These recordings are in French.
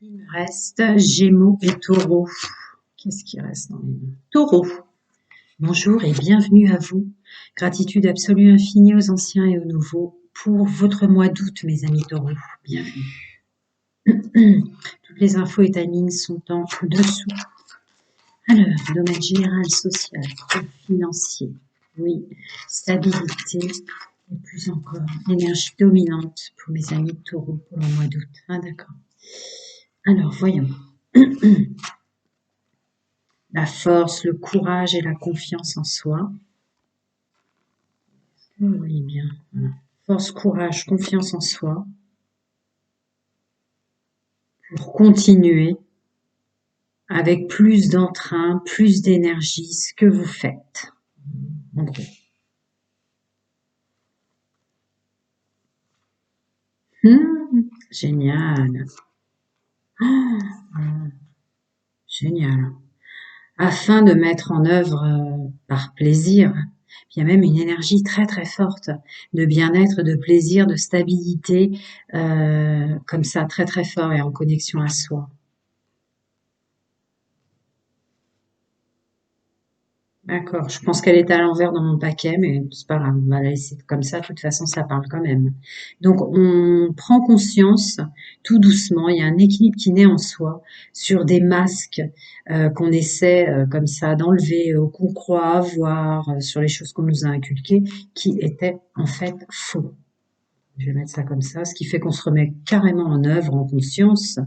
Il me reste Gémeaux et Taureau. Qu'est-ce qui reste dans les mains? Taureau. Bonjour et bienvenue à vous. Gratitude absolue infinie aux anciens et aux nouveaux pour votre mois d'août, mes amis Taureau. Bienvenue. Toutes les infos et timings sont en dessous. Alors, domaine général, social, financier. Oui, stabilité et plus encore, énergie dominante pour mes amis Taureau pour le mois d'août. Ah, d'accord. Alors, voyons. La force, le courage et la confiance en soi. Vous voyez bien. Voilà. Force, courage, confiance en soi. Pour continuer avec plus d'entrain, plus d'énergie, ce que vous faites. En gros. Génial. Oh, génial. Afin de mettre en œuvre par plaisir, il y a même une énergie très très forte de bien-être, de plaisir, de stabilité, comme ça, très très fort et en connexion à soi. D'accord, je pense qu'elle est à l'envers dans mon paquet, mais c'est pas grave, on va la laisser comme ça, de toute façon ça parle quand même. Donc on prend conscience tout doucement, il y a un équilibre qui naît en soi sur des masques qu'on essaie comme ça d'enlever, qu'on croit avoir, sur les choses qu'on nous a inculquées, qui étaient en fait faux. Je vais mettre ça comme ça, ce qui fait qu'on se remet carrément en œuvre, en conscience,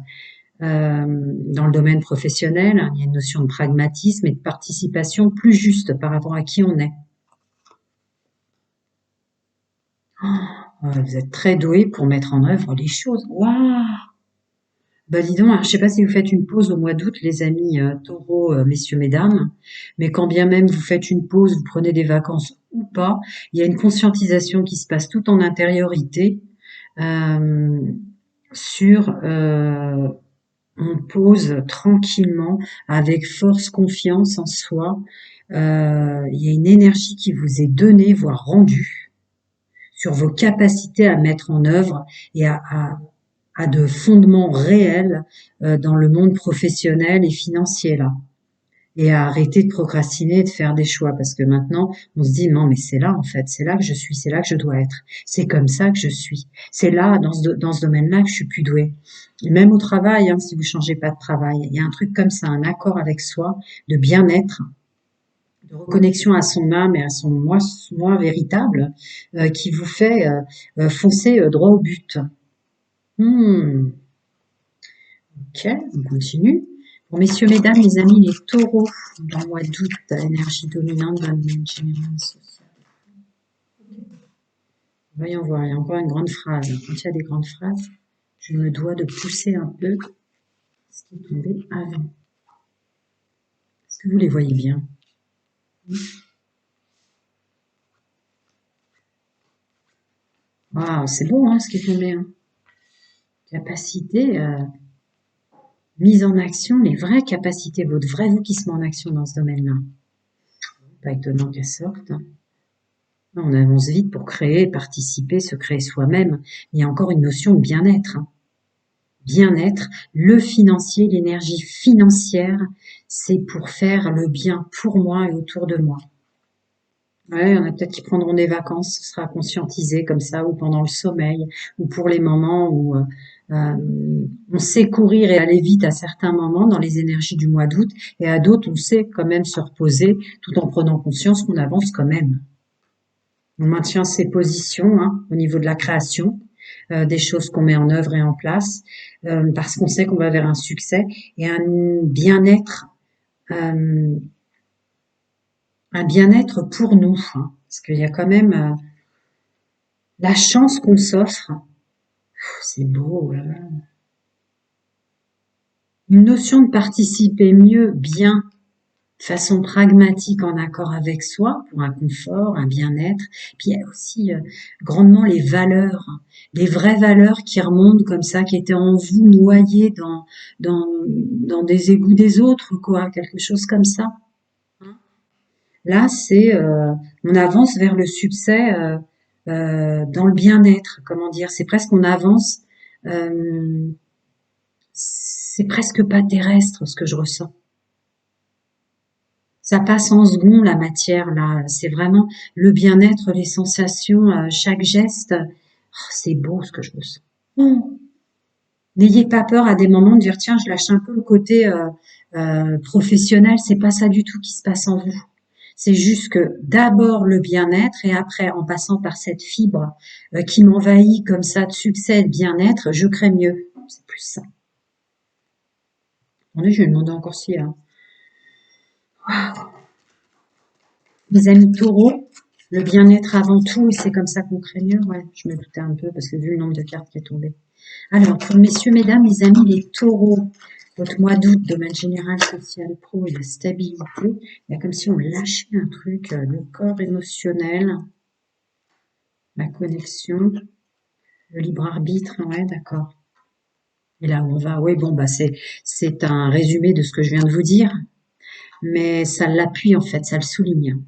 dans le domaine professionnel, il y a une notion de pragmatisme et de participation plus juste par rapport à qui on est. Vous êtes très doué pour mettre en œuvre les choses. Waouh! Bah dis donc, alors, je sais pas si vous faites une pause au mois d'août, les amis taureaux, messieurs, mesdames, mais quand bien même vous faites une pause, vous prenez des vacances ou pas, il y a une conscientisation qui se passe tout en intériorité euh, sur on pose tranquillement, avec force, confiance en soi. Il y a une énergie qui vous est donnée, voire rendue, sur vos capacités à mettre en œuvre et à de fondements réels dans le monde professionnel et financier là. Et à arrêter de procrastiner et de faire des choix parce que maintenant on se dit non mais c'est là en fait, c'est là que je suis, c'est là que je dois être, c'est comme ça que je suis, c'est là dans ce domaine-là que je suis plus douée. Et même au travail, hein, si vous changez pas de travail, il y a un truc comme ça, un accord avec soi, de bien-être, de reconnexion à son âme et à son moi véritable, qui vous fait foncer droit au but. Hmm, ok, on continue. Bon, messieurs, mesdames, les amis, les taureaux, dans le mois d'août, énergie dominante dans le monde général social. Voyons voir, il y a encore une grande phrase. Quand il y a des grandes phrases, je me dois de pousser un peu ce qui est tombé avant. Est-ce que vous les voyez bien? Waouh, c'est beau hein, ce qui est tombé. Hein. Capacité, mise en action, les vraies capacités, votre vrai vous qui se met en action dans ce domaine-là. Pas étonnant qu'elle sorte. Hein. On avance vite pour créer, participer, se créer soi-même. Il y a encore une notion de bien-être. Hein. Bien-être, le financier, l'énergie financière, c'est pour faire le bien pour moi et autour de moi. Ouais, il y en a peut-être qui prendront des vacances, ce sera conscientisé comme ça, ou pendant le sommeil, ou pour les moments où on sait courir et aller vite à certains moments dans les énergies du mois d'août, et à d'autres, on sait quand même se reposer tout en prenant conscience qu'on avance quand même. On maintient ses positions hein, au niveau de la création, des choses qu'on met en œuvre et en place, parce qu'on sait qu'on va vers un succès et euh, un bien-être pour nous, hein, parce qu'il y a quand même la chance qu'on s'offre. C'est beau, là. Une notion de participer mieux, bien, de façon pragmatique, en accord avec soi, pour un confort, un bien-être. Puis il y a aussi grandement les valeurs, hein, les vraies valeurs qui remontent comme ça, qui étaient en vous, noyées dans des égouts des autres, quoi, quelque chose comme ça. Là, c'est on avance vers le succès dans le bien-être, comment dire, c'est presque on avance. Euh, c'est presque pas terrestre ce que je ressens. Ça passe en second, la matière, là. C'est vraiment le bien-être, les sensations, chaque geste. Oh, c'est beau ce que je ressens. Oh, n'ayez pas peur à des moments de dire, tiens, je lâche un peu le côté professionnel. C'est pas ça du tout qui se passe en vous. C'est juste que d'abord le bien-être et après, en passant par cette fibre qui m'envahit comme ça de succès et de bien-être, je crée mieux. C'est plus ça. Attendez, je vais demander encore si mes amis taureaux, le bien-être avant tout, et c'est comme ça qu'on crée mieux. Ouais, je me doutais un peu parce que vu le nombre de cartes qui est tombé. Alors, pour messieurs, mesdames, les amis, les taureaux, votre mois d'août, domaine général, social, pro et la stabilité, il y a comme si on lâchait un truc, le corps émotionnel, la connexion, le libre arbitre, ouais, d'accord. Et là où on va, oui, bon, bah c'est un résumé de ce que je viens de vous dire, mais ça l'appuie en fait, ça le souligne.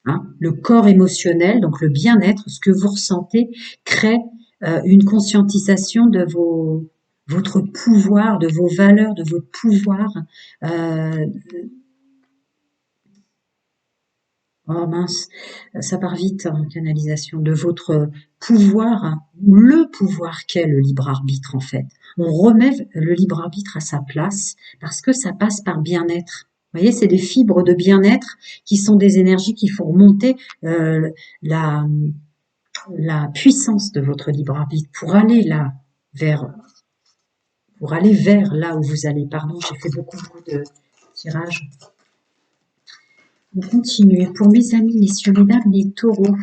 Hein. Le corps émotionnel, donc le bien-être, ce que vous ressentez, crée une conscientisation de votre pouvoir, de vos valeurs, de votre pouvoir. Euh, oh mince, ça part vite en canalisation, de votre pouvoir, ou le pouvoir qu'est le libre arbitre en fait. On remet le libre arbitre à sa place parce que ça passe par bien-être. Vous voyez, c'est des fibres de bien-être qui sont des énergies qui font remonter la, la puissance de votre libre arbitre pour aller là vers là où vous allez. Pardon, j'ai fait beaucoup de tirages. On continue. Pour mes amis, messieurs, mesdames, les taureaux,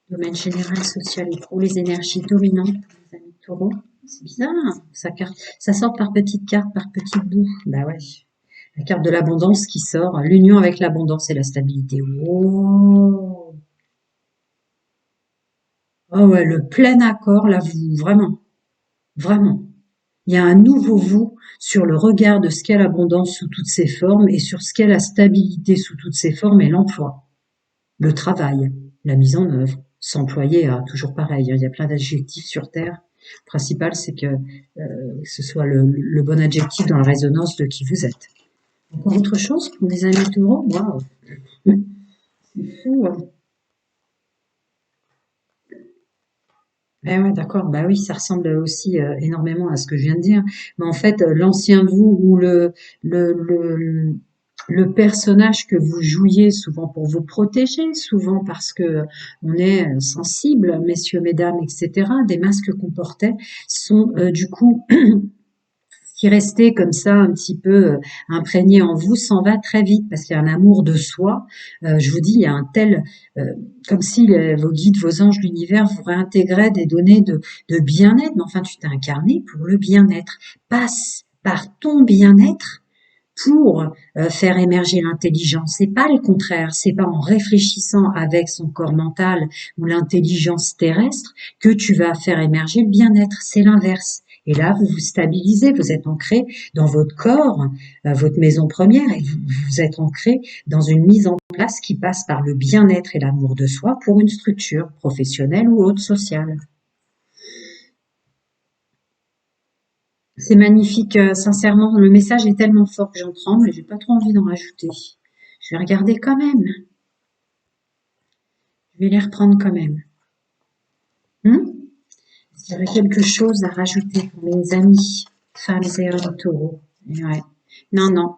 domaine général, social et pro, les énergies dominantes pour les amis taureaux. C'est bizarre, hein, ça sort par petites cartes, par petits bouts. Bah ouais. La carte de l'abondance qui sort, l'union avec l'abondance et la stabilité. Oh, oh ouais, le plein accord, là, vous, vraiment, vraiment. Il y a un nouveau vous sur le regard de ce qu'est l'abondance sous toutes ses formes et sur ce qu'est la stabilité sous toutes ses formes et l'emploi, le travail, la mise en œuvre. S'employer, toujours pareil, hein, il y a plein d'adjectifs sur Terre. Le principal, c'est que ce soit le bon adjectif dans la résonance de qui vous êtes. Encore autre chose pour les amis taureaux? Waouh, c'est fou, hein. Eh ouais, d'accord. Bah oui, ça ressemble aussi énormément à ce que je viens de dire. Mais en fait, l'ancien vous ou le, le, le personnage que vous jouiez, souvent pour vous protéger, souvent parce que on est sensible, messieurs, mesdames, etc., des masques qu'on portait sont du coup qui restait comme ça un petit peu imprégné en vous s'en va très vite parce qu'il y a un amour de soi. Je vous dis, il y a un tel, euh, comme si vos guides, vos anges, l'univers vous réintégraient des données de bien-être. Mais enfin, tu t'es incarné pour le bien-être. Passe par ton bien-être pour faire émerger l'intelligence. C'est pas le contraire. C'est pas en réfléchissant avec son corps mental ou l'intelligence terrestre que tu vas faire émerger le bien-être. C'est l'inverse. Et là, vous vous stabilisez, vous êtes ancré dans votre corps, votre maison première, et vous êtes ancré dans une mise en place qui passe par le bien-être et l'amour de soi pour une structure professionnelle ou autre sociale. C'est magnifique, sincèrement, le message est tellement fort que j'en tremble et j'ai pas trop envie d'en rajouter. Je vais regarder quand même. Je vais les reprendre quand même. Hmm. Il y aurait quelque chose à rajouter pour mes amis, femmes et hommes taureaux. Ouais. Non, non,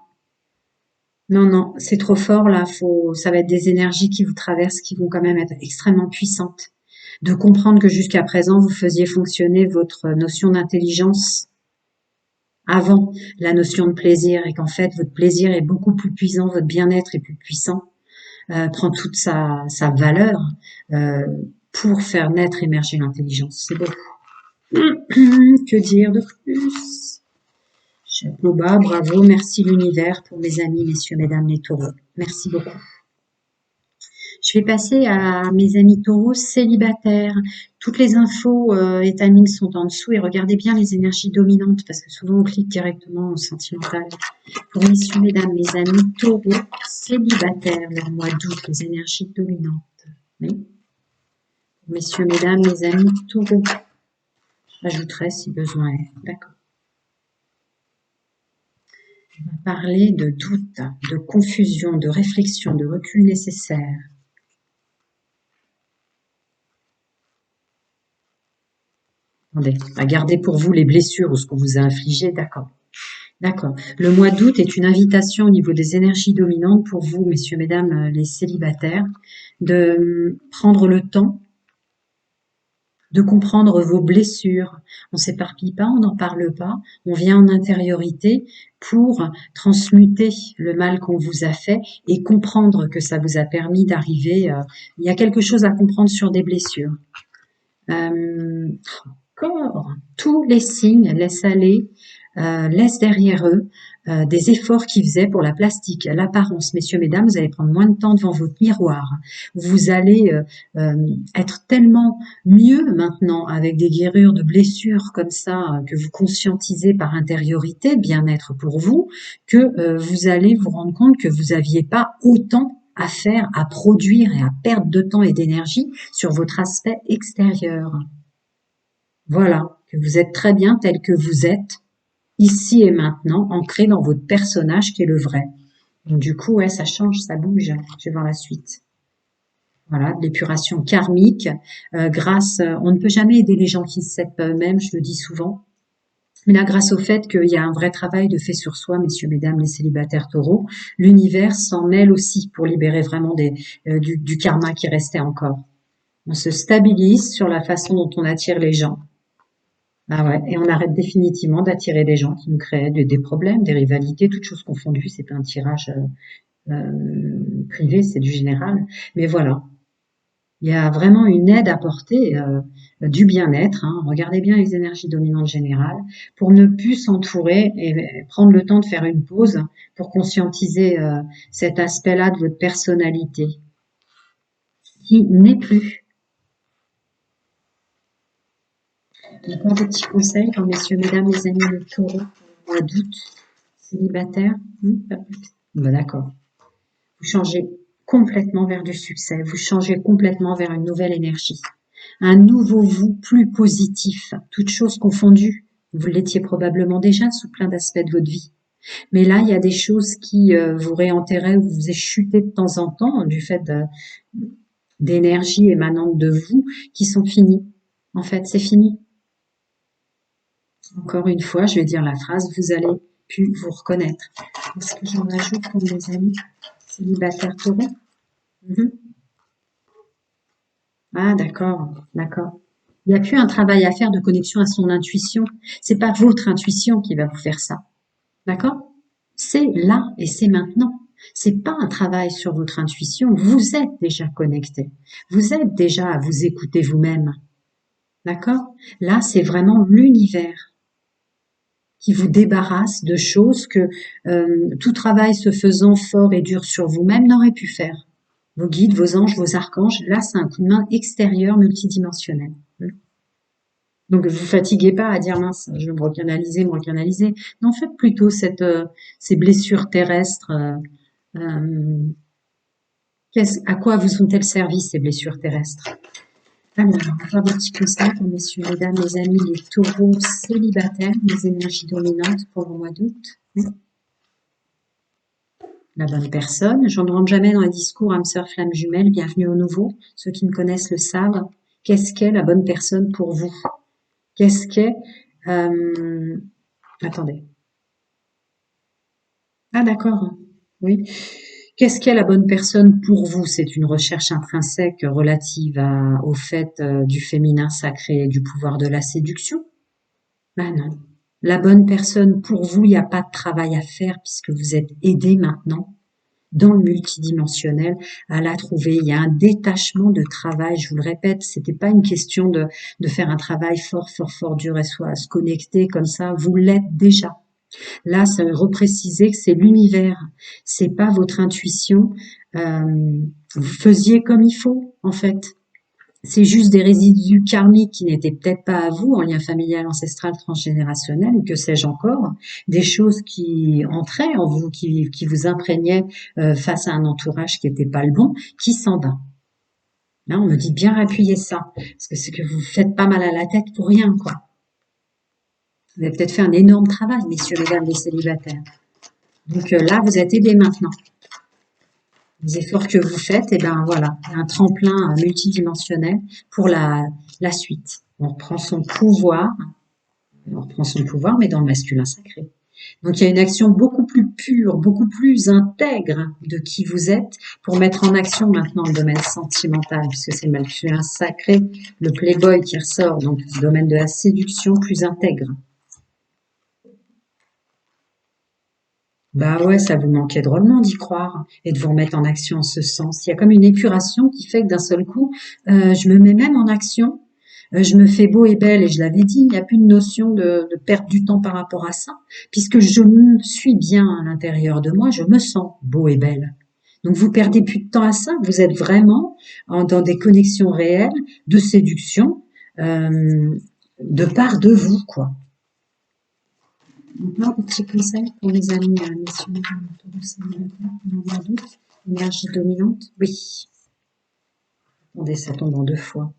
non, non, c'est trop fort là. Ça va être des énergies qui vous traversent, qui vont quand même être extrêmement puissantes. De comprendre que jusqu'à présent, vous faisiez fonctionner votre notion d'intelligence avant la notion de plaisir et qu'en fait, votre plaisir est beaucoup plus puissant, votre bien-être est plus puissant, prend toute sa valeur euh, pour faire naître, émerger l'intelligence. C'est beau. Que dire de plus? Chapeau bas, bravo, merci l'univers pour mes amis, messieurs, mesdames les taureaux. Merci beaucoup. Je vais passer à mes amis taureaux célibataires. Toutes les infos et timings sont en dessous et regardez bien les énergies dominantes parce que souvent on clique directement au sentimental. Pour messieurs, mesdames, mes amis taureaux célibataires, le mois d'août, les énergies dominantes. Oui. Messieurs, mesdames, mes amis taureaux. J'ajouterai si besoin est. D'accord. On va parler de doute, de confusion, de réflexion, de recul nécessaire. Attendez, à garder pour vous les blessures ou ce qu'on vous a infligé, d'accord. D'accord. Le mois d'août est une invitation au niveau des énergies dominantes pour vous, messieurs, mesdames, les célibataires, de prendre le temps de comprendre vos blessures. On s'éparpille pas, on n'en parle pas, on vient en intériorité pour transmuter le mal qu'on vous a fait et comprendre que ça vous a permis d'arriver. Il y a quelque chose à comprendre sur des blessures. Euh, Encore, tous les signes laissent aller, laissent derrière eux des efforts qu'ils faisaient pour la plastique, l'apparence. Messieurs, mesdames, vous allez prendre moins de temps devant votre miroir. Vous allez être tellement mieux maintenant avec des guérir de blessures comme ça que vous conscientisez par intériorité, bien-être pour vous, que vous allez vous rendre compte que vous n'aviez pas autant à faire, à produire et à perdre de temps et d'énergie sur votre aspect extérieur. Voilà, que vous êtes très bien tel que vous êtes, ici et maintenant, ancré dans votre personnage qui est le vrai. Donc du coup, ouais, ça change, ça bouge. Je vais voir la suite. Voilà, de l'épuration karmique, on ne peut jamais aider les gens qui ne s'aident pas eux-mêmes, je le dis souvent. Mais là, grâce au fait qu'il y a un vrai travail de fait sur soi, messieurs, mesdames, les célibataires taureaux, l'univers s'en mêle aussi pour libérer vraiment du karma qui restait encore. On se stabilise sur la façon dont on attire les gens. Ah ouais, et on arrête définitivement d'attirer des gens qui nous créent des problèmes, des rivalités, toutes choses confondues. C'est pas un tirage privé, c'est du général. Mais voilà, il y a vraiment une aide à porter du bien-être. Hein. Regardez bien les énergies dominantes générales pour ne plus s'entourer et prendre le temps de faire une pause pour conscientiser cet aspect-là de votre personnalité qui n'est plus. Encore des petits conseils pour messieurs, mesdames, les amis, le taureau, pour le mois d'août, célibataire. Ben d'accord. Vous changez complètement vers du succès. Vous changez complètement vers une nouvelle énergie. Un nouveau vous plus positif. Toutes choses confondues. Vous l'étiez probablement déjà sous plein d'aspects de votre vie. Mais là, il y a des choses qui vous réenterraient ou vous faisiez chuter de temps en temps du fait d'énergie émanante de vous qui sont finies. En fait, c'est fini. Encore une fois, je vais dire la phrase, vous allez plus vous reconnaître. Est-ce que j'en ajoute pour mes amis célibataires taureaux? Ah, d'accord, d'accord. Il n'y a plus un travail à faire de connexion à son intuition. C'est pas votre intuition qui va vous faire ça. D'accord? C'est là et c'est maintenant. C'est pas un travail sur votre intuition. Vous êtes déjà connecté. Vous êtes déjà à vous écouter vous-même. D'accord? Là, c'est vraiment l'univers qui vous débarrasse de choses que tout travail se faisant fort et dur sur vous-même n'aurait pu faire. Vos guides, vos anges, vos archanges, là, c'est un coup de main extérieur multidimensionnel. Donc, vous fatiguez pas à dire mince, je vais me recanaliser. Non, faites plutôt ces blessures terrestres. À quoi vous ont-elles servi ces blessures terrestres? Alors, on va faire des petits conseils pour messieurs, mesdames, les amis, les taureaux célibataires, les énergies dominantes pour le mois d'août. La bonne personne. Je ne rentre jamais dans les discours âme sœur flamme jumelle, bienvenue au nouveau. Ceux qui me connaissent le savent. Qu'est-ce qu'est la bonne personne pour vous? Qu'est-ce qu'est... Attendez. Ah d'accord, oui. Qu'est-ce qu'est la bonne personne pour vous? C'est une recherche intrinsèque relative au fait du féminin sacré et du pouvoir de la séduction? Ben non. La bonne personne pour vous, il n'y a pas de travail à faire puisque vous êtes aidé maintenant dans le multidimensionnel à la trouver. Il y a un détachement de travail, je vous le répète, c'était pas une question de faire un travail fort, fort, fort dur et soit à se connecter comme ça, vous l'êtes déjà. Là, ça veut repréciser que c'est l'univers, c'est pas votre intuition. Vous faisiez comme il faut, en fait. C'est juste des résidus karmiques qui n'étaient peut-être pas à vous, en lien familial, ancestral, transgénérationnel, ou que sais-je encore, des choses qui entraient en vous, qui vous imprégnaient face à un entourage qui n'était pas le bon, qui s'en va. Là, on me dit bien appuyer ça, parce que c'est que vous faites pas mal à la tête pour rien, quoi. Vous avez peut-être fait un énorme travail, messieurs, mesdames, les célibataires. Donc là, vous êtes aidé maintenant. Les efforts que vous faites, et ben voilà, il y a un tremplin multidimensionnel pour la suite. On reprend son pouvoir, mais dans le masculin sacré. Donc il y a une action beaucoup plus pure, beaucoup plus intègre de qui vous êtes pour mettre en action maintenant le domaine sentimental, puisque c'est le masculin sacré, le playboy qui ressort, donc le domaine de la séduction plus intègre. Bah ouais, ça vous manquait drôlement d'y croire et de vous remettre en action en ce sens. Il y a comme une épuration qui fait que d'un seul coup, je me mets même en action, je me fais beau et belle et je l'avais dit, il n'y a plus de notion de perte du temps par rapport à ça, puisque je me suis bien à l'intérieur de moi, je me sens beau et belle. Donc vous perdez plus de temps à ça, vous êtes vraiment dans des connexions réelles de séduction de part de vous, quoi. Encore des petits conseils pour les amis, messieurs, énergie dominante. Oui. Attendez, ça tombe en 2 fois.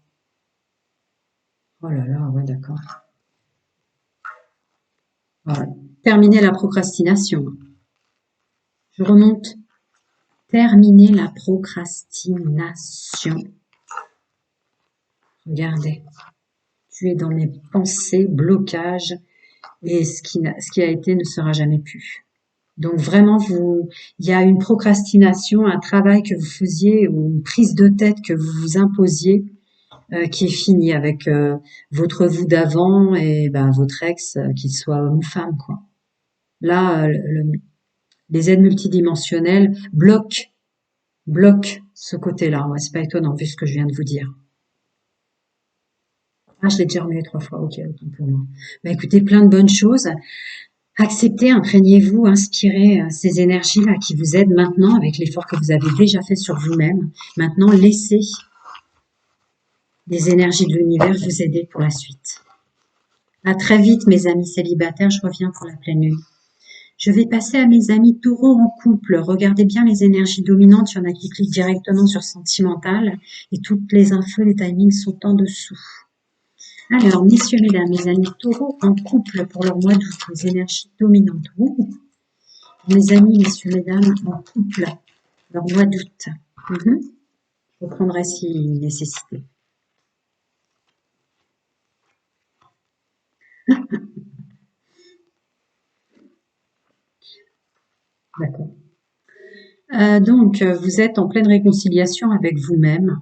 Oh là là, ouais, d'accord. Voilà. Terminer la procrastination. Je remonte. Terminer la procrastination. Regardez. Tu es dans mes pensées, blocages, et ce qui a été ne sera jamais pu. Donc vraiment, il y a une procrastination, un travail que vous faisiez ou une prise de tête que vous vous imposiez qui est fini avec votre vous d'avant et ben, votre ex, qu'il soit homme ou femme, quoi. Là, les aides multidimensionnelles bloquent ce côté-là. Ouais, c'est pas étonnant vu ce que je viens de vous dire. Ah, je l'ai déjà remué 3 fois. Ok, autant pour moi. Bah, écoutez, plein de bonnes choses. Acceptez, imprégnez-vous, inspirez ces énergies-là qui vous aident maintenant avec l'effort que vous avez déjà fait sur vous-même. Maintenant, laissez les énergies de l'univers vous aider pour la suite. À très vite, mes amis célibataires, je reviens pour la pleine lune. Je vais passer à mes amis taureaux en couple. Regardez bien les énergies dominantes. Il y en a qui cliquent directement sur sentimental et toutes les infos, les timings sont en dessous. Alors, messieurs, mesdames, mes amis taureaux en couple pour leur mois d'août, les énergies dominantes. Ouh. Mes amis, messieurs, mesdames, en couple, leur mois d'août. Je reprendrai si nécessité. D'accord. Donc, vous êtes en pleine réconciliation avec vous-même.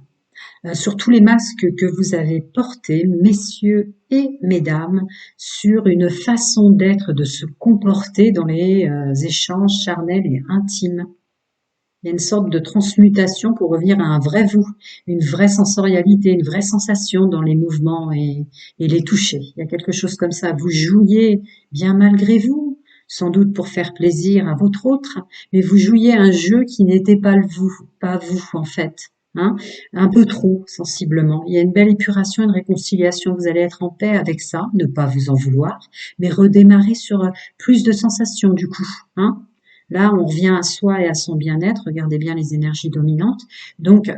Sur tous les masques que vous avez portés, messieurs et mesdames, sur une façon d'être, de se comporter dans les échanges charnels et intimes. Il y a une sorte de transmutation pour revenir à un vrai vous, une vraie sensorialité, une vraie sensation dans les mouvements et les toucher. Il y a quelque chose comme ça. Vous jouiez bien malgré vous, sans doute pour faire plaisir à votre autre, mais vous jouiez un jeu qui n'était pas le vous, pas vous en fait. Hein, un peu trop sensiblement. Il y a une belle épuration, une réconciliation. Vous allez être en paix avec ça, ne pas vous en vouloir, mais redémarrer sur plus de sensations du coup. Hein. Là, on revient à soi et à son bien-être. Regardez bien les énergies dominantes. Donc,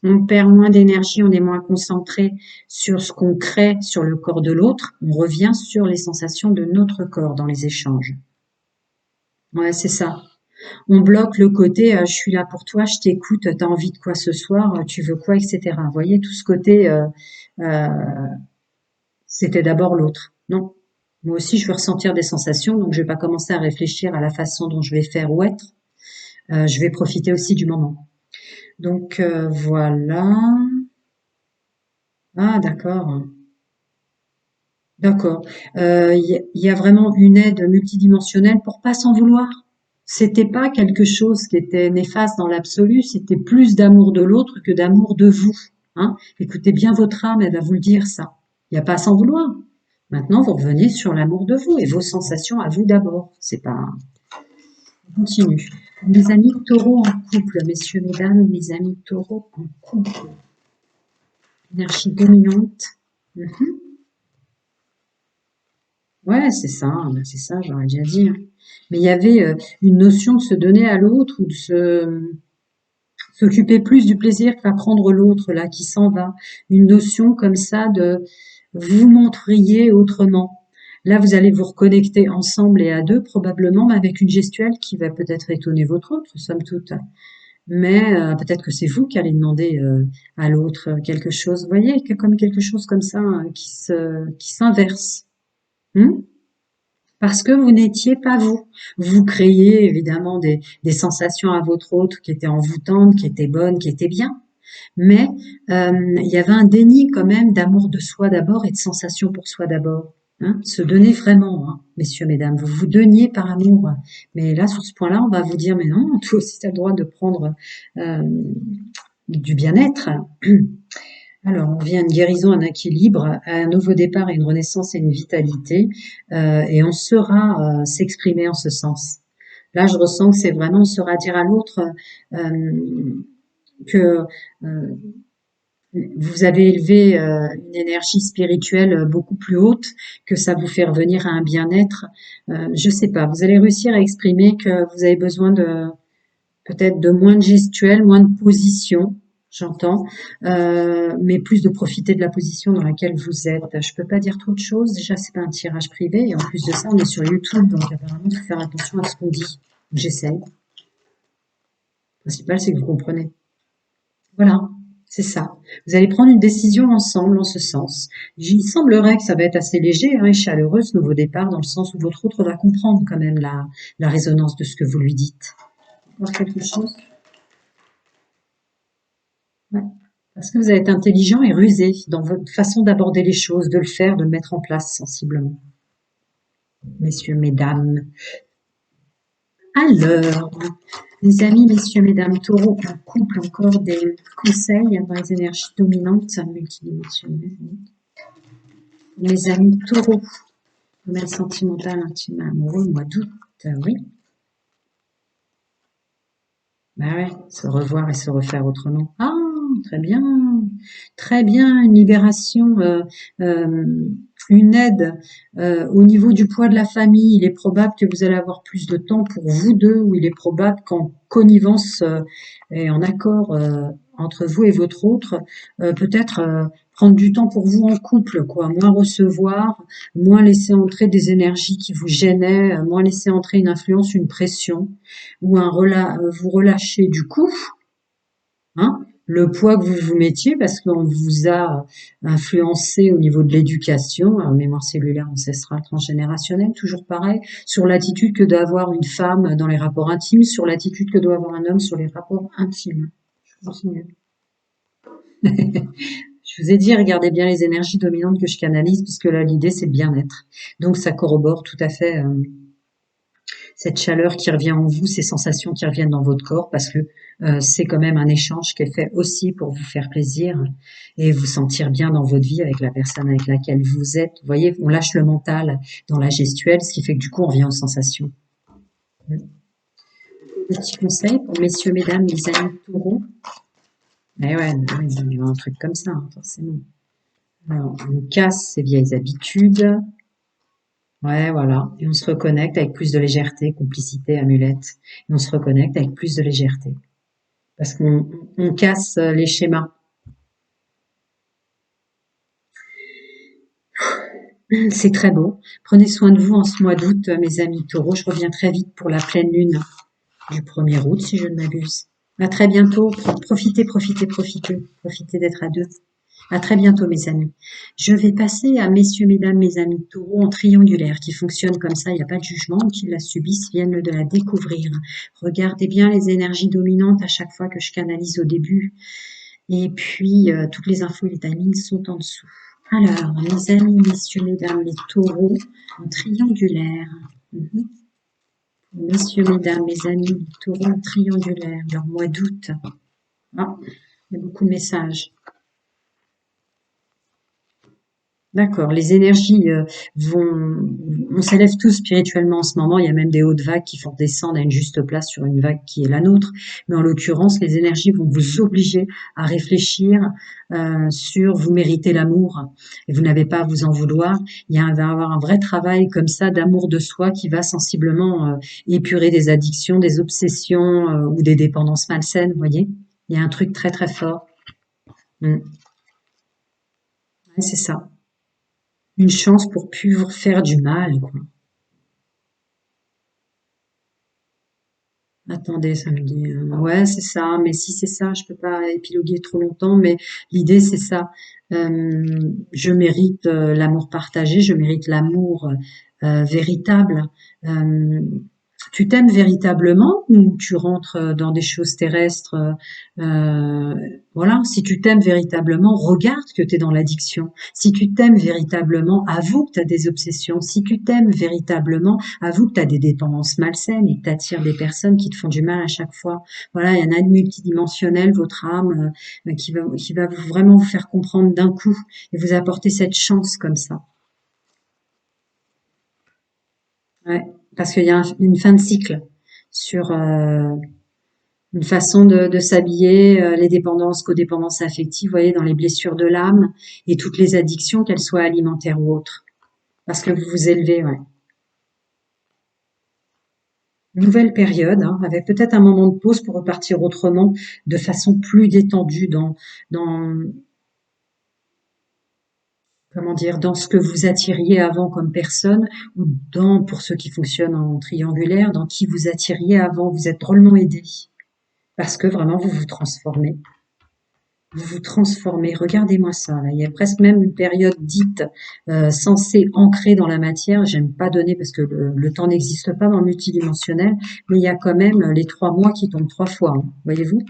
on perd moins d'énergie, on est moins concentré sur ce qu'on crée sur le corps de l'autre. On revient sur les sensations de notre corps dans les échanges. Ouais, c'est ça. On bloque le côté je suis là pour toi, je t'écoute, t'as envie de quoi ce soir, tu veux quoi, etc. Vous voyez, tout ce côté euh, c'était d'abord l'autre. Non. Moi aussi, je veux ressentir des sensations, donc je vais pas commencer à réfléchir à la façon dont je vais faire ou être. Je vais profiter aussi du moment. Donc voilà. Ah d'accord. D'accord. Il y a vraiment une aide multidimensionnelle pour pas s'en vouloir. C'était pas quelque chose qui était néfaste dans l'absolu, c'était plus d'amour de l'autre que d'amour de vous. Hein. Écoutez bien votre âme, elle va vous le dire ça. Il n'y a pas à s'en vouloir. Maintenant, vous revenez sur l'amour de vous et vos sensations à vous d'abord. C'est pas. On continue. Mes amis taureaux en couple, messieurs, mesdames, mes amis taureaux en couple. Énergie dominante. Mhm. Ouais, c'est ça, j'aurais déjà dit. Hein. Mais il y avait une notion de se donner à l'autre ou de s'occuper plus du plaisir que va prendre l'autre là qui s'en va. Une notion comme ça de vous montriez autrement. Là, vous allez vous reconnecter ensemble et à deux, probablement, mais avec une gestuelle qui va peut-être étonner votre autre, somme toute. Mais peut-être que c'est vous qui allez demander à l'autre quelque chose. Vous voyez, comme quelque chose comme ça qui s'inverse. Hmm. Parce que vous n'étiez pas vous. Vous créiez évidemment des sensations à votre autre qui étaient envoûtantes, qui étaient bonnes, qui étaient bien. Mais il y avait un déni quand même d'amour de soi d'abord et de sensation pour soi d'abord. Hein, se donner vraiment, hein, messieurs, mesdames. Vous vous donniez par amour. Mais là, sur ce point-là, on va vous dire, mais non, toi aussi, tu as le droit de prendre euh, du bien-être. Alors, on vient à une guérison, un équilibre, à un nouveau départ, et une renaissance et une vitalité, et on saura s'exprimer en ce sens. Là, je ressens que c'est vraiment, on saura dire à l'autre que vous avez élevé une énergie spirituelle beaucoup plus haute, que ça vous fait revenir à un bien-être. Je sais pas, vous allez réussir à exprimer que vous avez besoin de peut-être de moins de gestuelle, moins de position, j'entends, mais plus de profiter de la position dans laquelle vous êtes. Je peux pas dire trop de choses. Déjà, c'est pas un tirage privé, et en plus de ça, on est sur YouTube, donc apparemment, il faut faire attention à ce qu'on dit. J'essaye. Le principal, c'est que vous comprenez. Voilà, c'est ça. Vous allez prendre une décision ensemble en ce sens. Il semblerait que ça va être assez léger hein, et chaleureux ce nouveau départ, dans le sens où votre autre va comprendre quand même la résonance de ce que vous lui dites. Voir quelque chose. Ouais. Parce que vous êtes intelligent et rusé dans votre façon d'aborder les choses, de le faire, de le mettre en place sensiblement. Messieurs, mesdames. Alors, les amis, messieurs, mesdames, taureaux, en couple, encore des conseils dans les énergies dominantes multidimensionnelles. Mes amis taureaux, domaine sentimental, intime, amoureux, mois d'août, oui. Bah ouais, se revoir et se refaire autrement. Ah, très bien, très bien, une libération, une aide au niveau du poids de la famille. Il est probable que vous allez avoir plus de temps pour vous deux, ou il est probable qu'en connivence et en accord entre vous et votre autre, peut-être prendre du temps pour vous en couple, quoi, moins recevoir, moins laisser entrer des énergies qui vous gênaient, moins laisser entrer une influence, une pression ou vous relâchez du coup, hein, le poids que vous vous mettiez parce qu'on vous a influencé au niveau de l'éducation, mémoire cellulaire ancestrale transgénérationnelle, toujours pareil, sur l'attitude que doit avoir une femme dans les rapports intimes, sur l'attitude que doit avoir un homme sur les rapports intimes. Je continue. Je vous ai dit, regardez bien les énergies dominantes que je canalise, puisque là, l'idée, c'est le bien-être. Donc, ça corrobore tout à fait cette chaleur qui revient en vous, ces sensations qui reviennent dans votre corps, parce que c'est quand même un échange qui est fait aussi pour vous faire plaisir et vous sentir bien dans votre vie avec la personne avec laquelle vous êtes. Vous voyez, on lâche le mental dans la gestuelle, ce qui fait que du coup, on revient aux sensations. Petit conseil pour messieurs, mesdames, les amis taureaux. Mais ouais, il y a un truc comme ça, hein, forcément. Alors, on casse ces vieilles habitudes. Ouais, voilà. Et on se reconnecte avec plus de légèreté, complicité, amulette. Et on se reconnecte avec plus de légèreté. Parce qu'on casse les schémas. C'est très beau. Prenez soin de vous en ce mois d'août, mes amis taureaux. Je reviens très vite pour la pleine lune du 1er août, si je ne m'abuse. À très bientôt. Profitez, profitez, profitez. Profitez d'être à deux. À très bientôt, mes amis. Je vais passer à messieurs, mesdames, mes amis taureaux en triangulaire qui fonctionne comme ça. Il n'y a pas de jugement. Qui la subissent viennent de la découvrir. Regardez bien les énergies dominantes à chaque fois que je canalise au début. Et puis, toutes les infos et les timings sont en dessous. Alors, mes amis, messieurs, mesdames, les taureaux en triangulaire. Messieurs, mesdames, mes amis, les taureaux en triangulaire, leur mois d'août. Ah, il y a beaucoup de messages. D'accord, les énergies vont... On s'élève tous spirituellement en ce moment, il y a même des hautes vagues qui font descendre à une juste place sur une vague qui est la nôtre, mais en l'occurrence, les énergies vont vous obliger à réfléchir sur vous méritez l'amour et vous n'avez pas à vous en vouloir. Va y avoir un vrai travail comme ça d'amour de soi qui va sensiblement épurer des addictions, des obsessions ou des dépendances malsaines, vous voyez. Il y a un truc très très fort. Mm. Ouais, c'est ça. Une chance pour plus vous faire du mal, quoi. Attendez, ça me dit, ouais, c'est ça, mais si c'est ça, je peux pas épiloguer trop longtemps, mais l'idée, c'est ça. Je mérite l'amour partagé, je mérite l'amour véritable. Euh, Tu t'aimes véritablement ou tu rentres dans des choses terrestres voilà, si tu t'aimes véritablement, regarde que tu es dans l'addiction. Si tu t'aimes véritablement, avoue que tu as des obsessions. Si tu t'aimes véritablement, avoue que tu as des dépendances malsaines et que tu attires des personnes qui te font du mal à chaque fois. Voilà, il y en a une multidimensionnelle, votre âme, qui va vraiment vous faire comprendre d'un coup et vous apporter cette chance comme ça. Ouais, parce qu'il y a une fin de cycle sur une façon de s'habiller, les dépendances, codépendances affectives, vous voyez, dans les blessures de l'âme et toutes les addictions, qu'elles soient alimentaires ou autres. Parce que vous vous élevez, ouais. Nouvelle période, hein, avec peut-être un moment de pause pour repartir autrement, de façon plus détendue dans, comment dire, dans ce que vous attiriez avant comme personne, ou dans, pour ceux qui fonctionnent en triangulaire, dans qui vous attiriez avant. Vous êtes drôlement aidé. Parce que vraiment, vous vous transformez. Vous vous transformez. Regardez-moi ça. Là. Il y a presque même une période dite censée ancrer dans la matière. J'aime pas donner parce que le temps n'existe pas dans le multidimensionnel, mais il y a quand même les 3 mois qui tombent 3 fois. Hein, voyez-vous?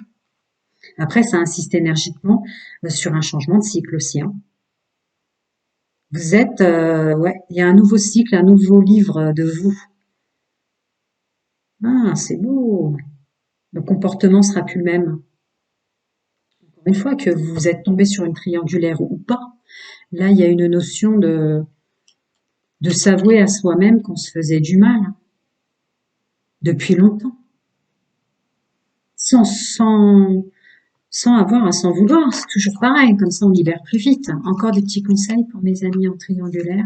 Après, ça insiste énergiquement sur un changement de cycle aussi. Hein. Vous êtes, ouais, il y a un nouveau cycle, un nouveau livre de vous. Ah, c'est beau. Le comportement sera plus le même. Une fois que vous êtes tombé sur une triangulaire ou pas, là, il y a une notion de s'avouer à soi-même qu'on se faisait du mal depuis longtemps, sans, sans, sans avoir à s'en vouloir. C'est toujours pareil, comme ça on libère plus vite. Encore des petits conseils pour mes amis en triangulaire.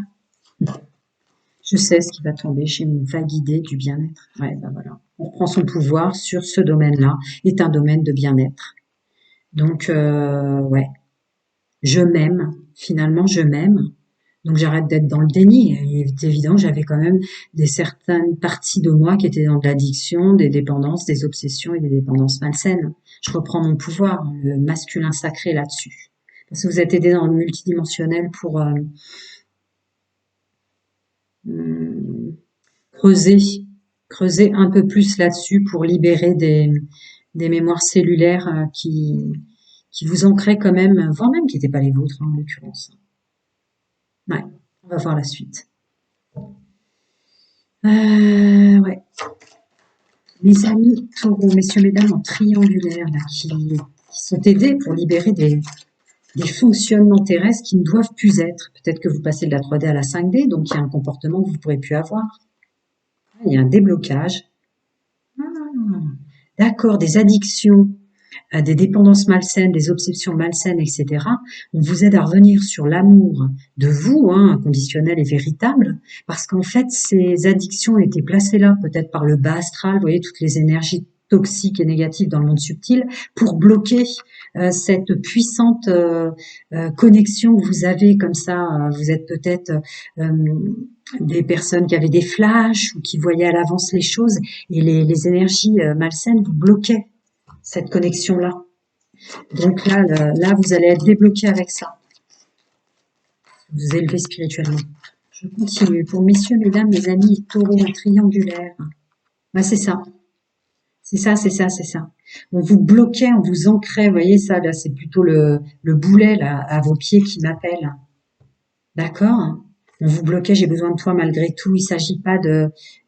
Je sais ce qui va tomber, j'ai une vague idée du bien-être. Ouais, ben voilà. On reprend son pouvoir sur ce domaine-là, est un domaine de bien-être. Donc, ouais, je m'aime, finalement je m'aime. Donc j'arrête d'être dans le déni. Il est évident que j'avais quand même des certaines parties de moi qui étaient dans de l'addiction, des dépendances, des obsessions et des dépendances malsaines. Je reprends mon pouvoir, le masculin sacré là-dessus. Parce que vous êtes aidé dans le multidimensionnel pour hum, creuser, creuser un peu plus là-dessus pour libérer des mémoires cellulaires qui vous ancraient quand même, voire même qui n'étaient pas les vôtres hein, en l'occurrence. Ouais, on va voir la suite. Ouais. Mes amis taureaux, messieurs, mesdames, en triangulaire, là, qui sont aidés pour libérer des fonctionnements terrestres qui ne doivent plus être. Peut-être que vous passez de la 3D à la 5D, donc il y a un comportement que vous ne pourrez plus avoir. Il y a un déblocage. Ah, d'accord, des addictions, des dépendances malsaines, des obsessions malsaines, etc. On vous aide à revenir sur l'amour de vous, hein, inconditionnel et véritable, parce qu'en fait, ces addictions étaient placées là, peut-être par le bas astral, vous voyez, toutes les énergies toxiques et négatives dans le monde subtil, pour bloquer cette puissante connexion que vous avez comme ça. Vous êtes peut-être des personnes qui avaient des flashs ou qui voyaient à l'avance les choses, et les énergies malsaines vous bloquaient cette connexion-là. Donc là, vous allez être débloqué avec ça. Vous élevez spirituellement. Je continue. Pour messieurs, mesdames, mes amis, taureaux triangulaires. Ouais, c'est ça. C'est ça, c'est ça, c'est ça. On vous bloquait, on vous ancrait. Vous voyez ça, là, c'est plutôt le boulet, là, à vos pieds qui m'appelle. D'accord? On vous bloquait, j'ai besoin de toi malgré tout. Il s'agit pas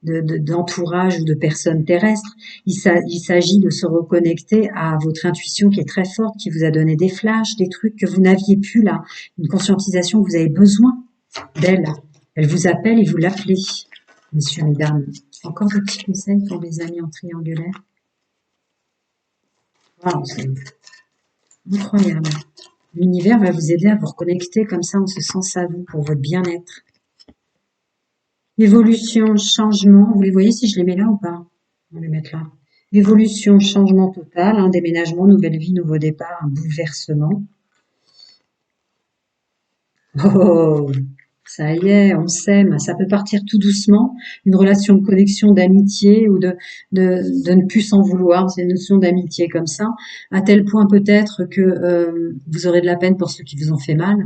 d'entourage ou de personnes terrestres. Il s'agit de se reconnecter à votre intuition qui est très forte, qui vous a donné des flashs, des trucs que vous n'aviez plus là. Une conscientisation que vous avez besoin d'elle. Elle vous appelle et vous l'appelez, messieurs, mesdames. Encore des petits conseils pour mes amis en triangulaire. Wow, c'est incroyable. L'univers va vous aider à vous reconnecter comme ça en ce sens à vous pour votre bien-être. Évolution, changement, vous les voyez si je les mets là ou pas? On va les mettre là. Évolution, changement total, un déménagement, nouvelle vie, nouveau départ, un bouleversement. Oh, Ça y est, on s'aime. Ça peut partir tout doucement. Une relation de connexion, d'amitié ou de ne plus s'en vouloir. C'est une notion d'amitié comme ça. À tel point peut-être que vous aurez de la peine pour ceux qui vous ont fait mal.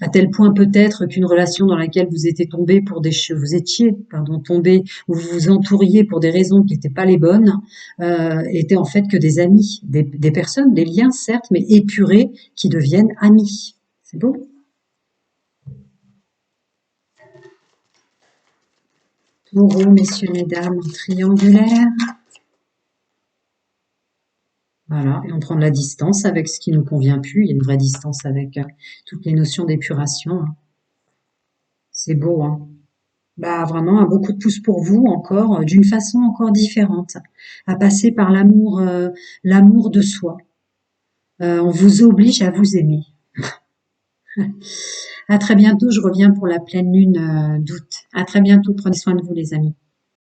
À tel point peut-être qu'une relation dans laquelle vous étiez tombé pour vous étiez, pardon, tombé, ou vous vous entouriez pour des raisons qui n'étaient pas les bonnes, étaient en fait que des amis, des personnes, des liens certes, mais épurés qui deviennent amis. C'est beau. Taureau, messieurs, mesdames, triangulaire. Voilà, et on prend de la distance avec ce qui nous convient plus. Il y a une vraie distance avec toutes les notions d'épuration, hein. C'est beau, hein. Bah vraiment un beau coup de pouce pour vous encore, d'une façon encore différente, à passer par l'amour de soi. On vous oblige à vous aimer. À très bientôt, je reviens pour la pleine lune d'août. À très bientôt, prenez soin de vous les amis.